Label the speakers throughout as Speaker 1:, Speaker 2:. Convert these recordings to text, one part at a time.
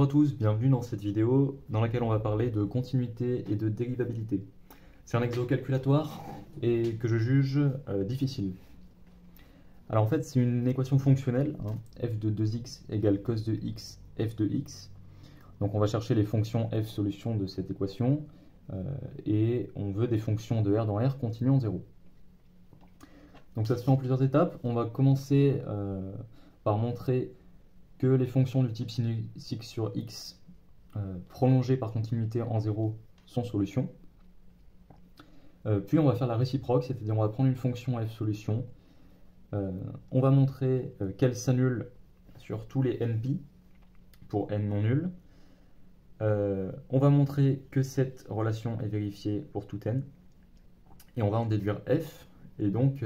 Speaker 1: Bonjour à tous, bienvenue dans cette vidéo dans laquelle on va parler de continuité et de dérivabilité. C'est un exo calculatoire et que je juge difficile. Alors en fait c'est une équation fonctionnelle, hein, f de 2x égale cos de x f de x. Donc on va chercher les fonctions f solution de cette équation et on veut des fonctions de R dans R continues en 0. Donc ça se fait en plusieurs étapes. On va commencer par montrer que les fonctions du type sinus x sur x prolongées par continuité en 0 sont solutions. Puis on va faire la réciproque, c'est-à-dire on va prendre une fonction f solution. On va montrer qu'elle s'annule sur tous les np pour n non nul. On va montrer que cette relation est vérifiée pour tout n. Et on va en déduire f. Et donc,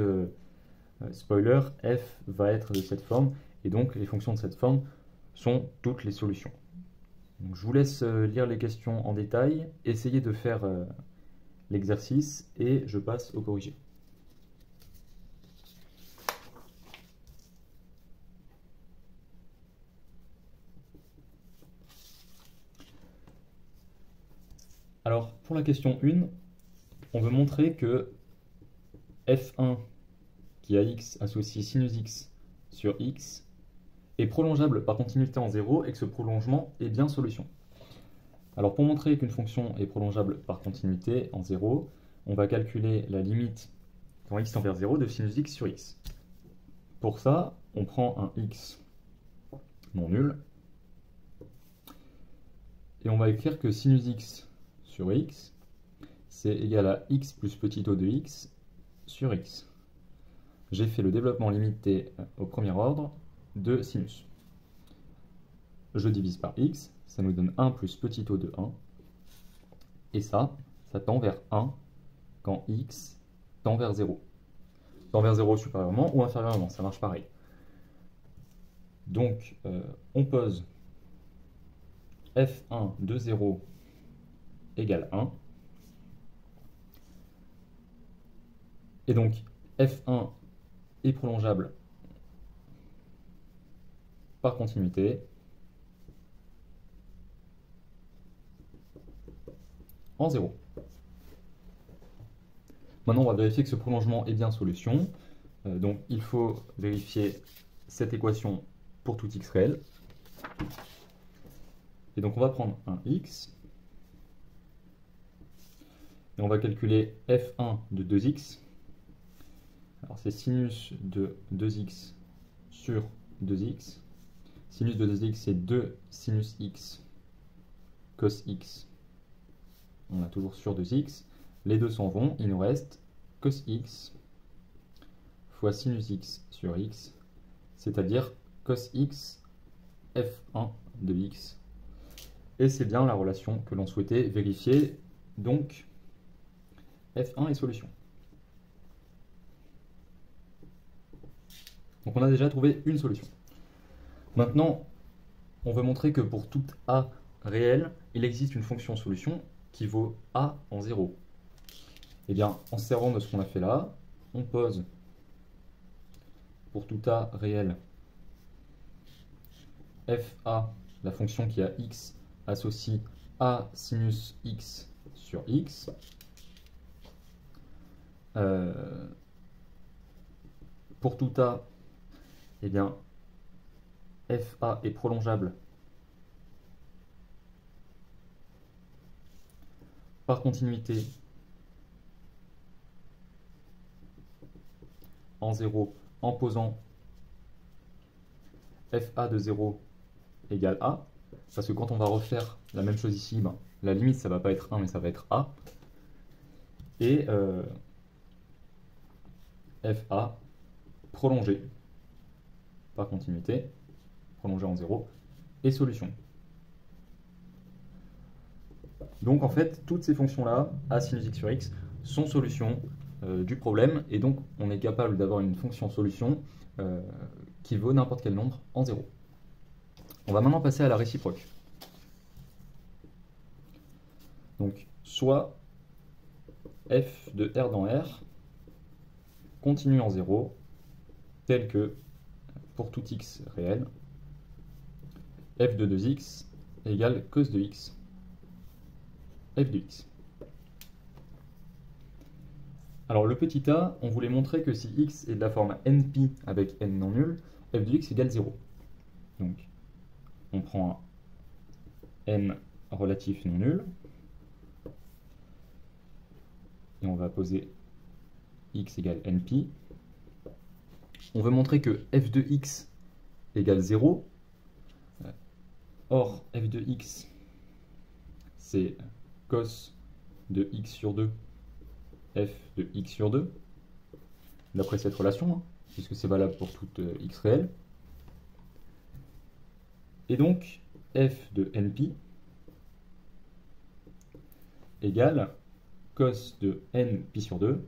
Speaker 1: spoiler, f va être de cette forme. Et donc, les fonctions de cette forme sont toutes les solutions. Donc, je vous laisse lire les questions en détail, essayer de faire l'exercice et je passe au corrigé. Alors, pour la question 1, on veut montrer que f1 qui a x associé sinus x sur x est prolongeable par continuité en 0 et que ce prolongement est bien solution. Alors pour montrer qu'une fonction est prolongeable par continuité en 0, on va calculer la limite quand x tend vers 0 de sinus x sur x. Pour ça, on prend un x non nul et on va écrire que sinus x sur x c'est égal à x plus petit o de x sur x. J'ai fait le développement limité au premier ordre de sinus. Je divise par x, ça nous donne 1 plus petit o de 1. Et ça tend vers 1 quand x tend vers 0. Tend vers 0 supérieurement ou inférieurement, ça marche pareil. Donc, on pose f1 de 0 égale 1. Et donc, f1 est prolongeable par continuité en 0. Maintenant, on va vérifier que ce prolongement est bien solution. Donc, il faut vérifier cette équation pour tout x réel. Et donc, on va prendre un x. Et on va calculer f1 de 2x. Alors c'est sinus de 2x sur 2x. Sinus de 2x c'est 2 sinus x cos x. On a toujours sur 2x. Les deux s'en vont, il nous reste cos x fois sinus x sur x, c'est-à-dire cos x f1 de x. Et c'est bien la relation que l'on souhaitait vérifier, donc f1 est solution. Donc on a déjà trouvé une solution. Maintenant, on veut montrer que pour toute a réelle, il existe une fonction solution qui vaut a en 0. Et bien, en se servant de ce qu'on a fait là, on pose pour tout a réel fa, la fonction qui a x, associe a sinus x sur x. Pour tout a, eh bien, fa est prolongeable par continuité en 0 en posant fa de 0 égale a, parce que quand on va refaire la même chose ici, ben, la limite ça va pas être 1 mais ça va être a, et fa prolongé par continuité, prolongé en 0, et solution. Donc en fait, toutes ces fonctions-là, a sinus x sur x, sont solutions du problème, et donc on est capable d'avoir une fonction solution qui vaut n'importe quel nombre en 0. On va maintenant passer à la réciproque. Donc soit f de R dans R continue en 0, tel que, pour tout x réel, f de 2x égale cos de x, f de x. Alors le petit a, on voulait montrer que si x est de la forme npi avec n non nul, f de x égale 0. Donc on prend un n relatif non nul, et on va poser x égale npi. On veut montrer que f de x égale 0. Or, f de x, c'est cos de x sur 2, f de x sur 2, d'après cette relation, hein, puisque c'est valable pour toute x réelle. Et donc, f de npi égale cos de npi sur 2,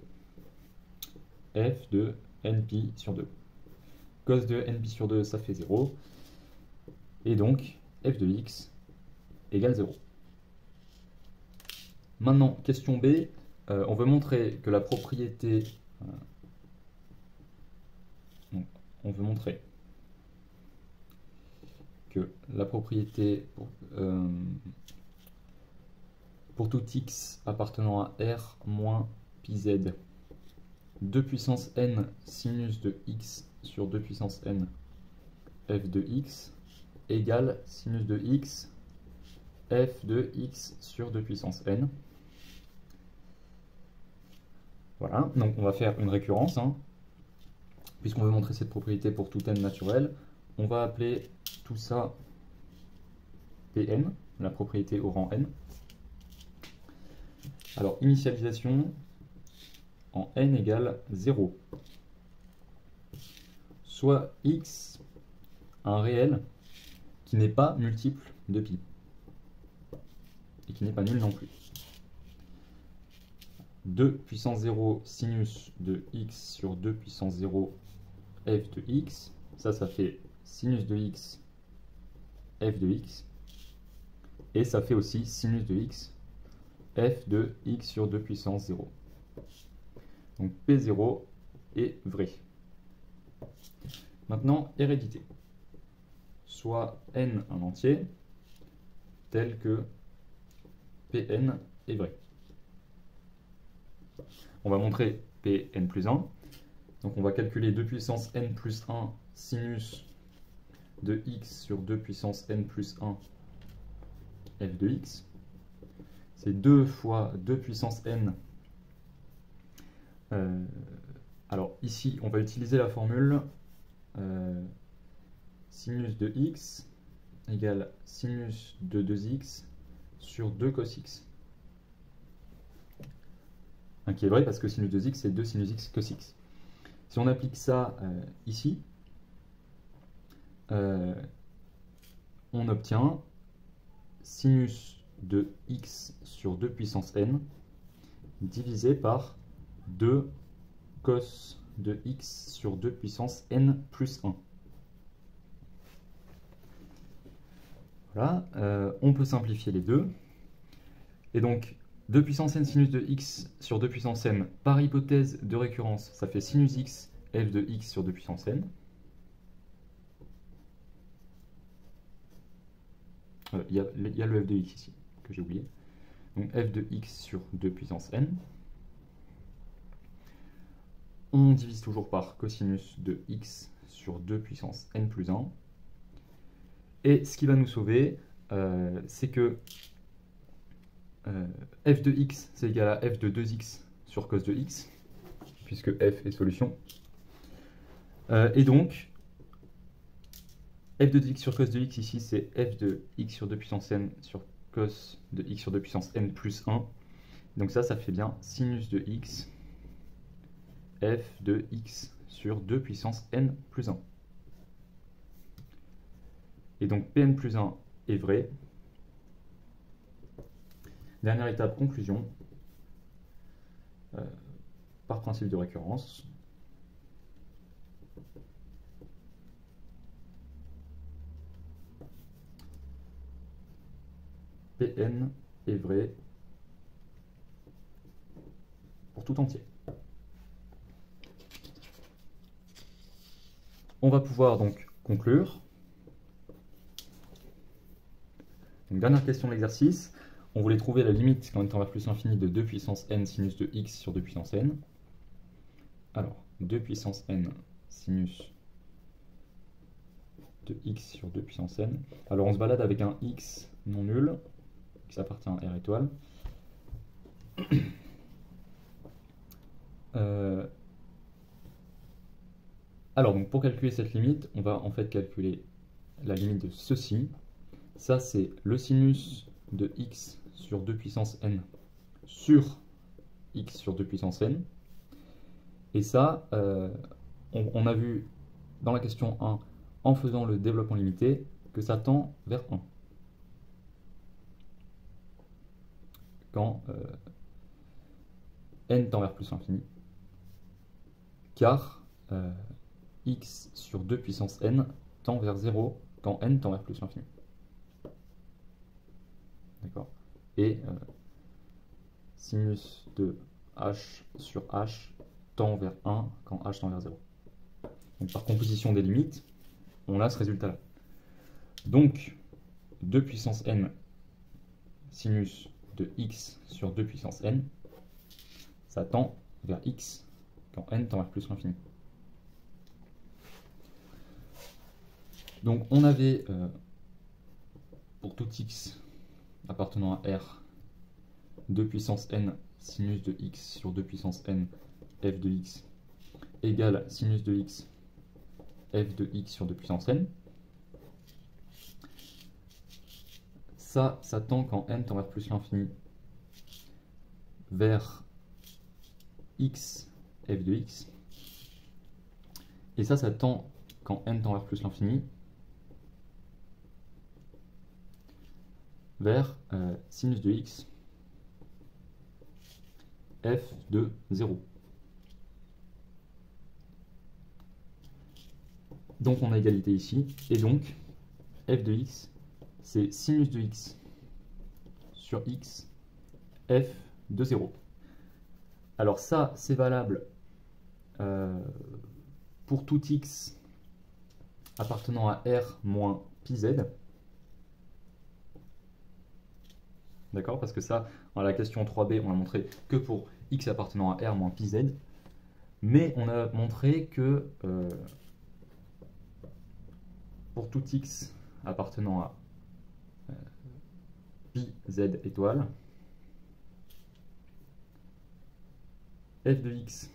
Speaker 1: f de npi sur 2. Cos de npi sur 2, ça fait 0. Et donc, f de x égale 0. Maintenant, question B, on veut montrer que la propriété... on veut montrer que la propriété pour tout x appartenant à R moins pi z, 2 puissance n sinus de x sur 2 puissance n f de x égale sinus de x f de x sur 2 puissance n. Voilà, donc on va faire une récurrence, hein. Puisqu'on veut montrer cette propriété pour tout n naturel, on va appeler tout ça Pn, la propriété au rang n. Alors, initialisation en n égale 0. Soit x, un réel qui n'est pas multiple de pi, et qui n'est pas nul non plus. 2 puissance 0 sinus de x sur 2 puissance 0 f de x, ça fait sinus de x f de x, et ça fait aussi sinus de x f de x sur 2 puissance 0. Donc P0 est vrai. Maintenant, hérédité. Soit n un entier, tel que Pn est vrai. On va montrer Pn plus 1. Donc on va calculer 2 puissance n plus 1 sinus de x sur 2 puissance n plus 1 f de x. C'est 2 fois 2 puissance n. Alors ici, on va utiliser la formule sinus de x égale sinus de 2x sur 2 cos x. Qui est vrai parce que sinus de 2x, c'est 2 sinus x cos x. Si on applique ça ici, on obtient sinus de x sur 2 puissance n divisé par 2 cos de x sur 2 puissance n plus 1. Voilà, on peut simplifier les deux. Et donc, 2 puissance n sinus de x sur 2 puissance n, par hypothèse de récurrence, ça fait sinus x f de x sur 2 puissance n. Il y a le f de x ici, que j'ai oublié. Donc f de x sur 2 puissance n. On divise toujours par cosinus de x sur 2 puissance n plus 1. Et ce qui va nous sauver, c'est que f de x, c'est égal à f de 2x sur cos de x, puisque f est solution. Et donc, f de 2x sur cos de x, ici, c'est f de x sur 2 puissance n sur cos de x sur 2 puissance n plus 1. Donc ça fait bien sinus de x, f de x sur 2 puissance n plus 1. Et donc Pn plus 1 est vrai. Dernière étape, conclusion. Par principe de récurrence. Pn est vrai pour tout entier. On va pouvoir donc conclure Donc, dernière question de l'exercice. On voulait trouver la limite quand n tend vers plus l'infini de 2 puissance n sinus de x sur 2 puissance n. Alors, 2 puissance n sinus de x sur 2 puissance n. Alors on se balade avec un x non nul, qui appartient à R étoile. Alors donc pour calculer cette limite, on va en fait calculer la limite de ceci. Ça c'est le sinus de x sur 2 puissance n sur x sur 2 puissance n. Et ça, on a vu dans la question 1, en faisant le développement limité, que ça tend vers 1. Quand n tend vers plus l'infini. Car x sur 2 puissance n tend vers 0 quand n tend vers plus l'infini. D'accord. Et sinus de h sur h tend vers 1 quand h tend vers 0. Donc par composition des limites, on a ce résultat-là. Donc 2 puissance n sinus de x sur 2 puissance n, ça tend vers x quand n tend vers plus l'infini. Donc on avait pour tout x appartenant à R 2 puissance n sinus de x sur 2 puissance n f de x égale sinus de x f de x sur 2 puissance n. Ça tend quand n tend vers plus l'infini vers x f de x. Et ça tend quand n tend vers plus l'infini vers sinus de x f de 0. Donc on a égalité ici, et donc f de x, c'est sinus de x sur x, f de 0. Alors ça, c'est valable pour tout x appartenant à R moins pi z. D'accord? Parce que ça, dans la question 3b, on a montré que pour x appartenant à R moins pi z. Mais on a montré que pour tout x appartenant à pi z étoile, f de x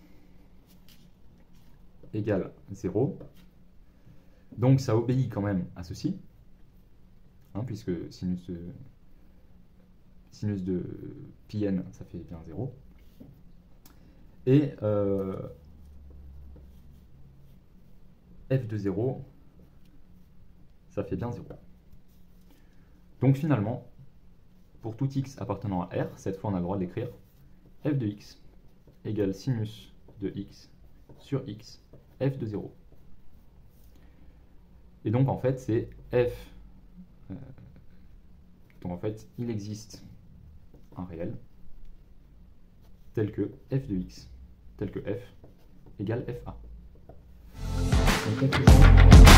Speaker 1: égale 0. Donc ça obéit quand même à ceci, hein, puisque sinus de pi n, ça fait bien 0. Et f de 0, ça fait bien 0. Donc finalement, pour tout x appartenant à R, cette fois on a le droit de l'écrire, f de x égale sinus de x sur x, f de 0. Et donc en fait c'est f, donc en fait il existe un réel tel que f de x, tel que f égale fa. En conclusion,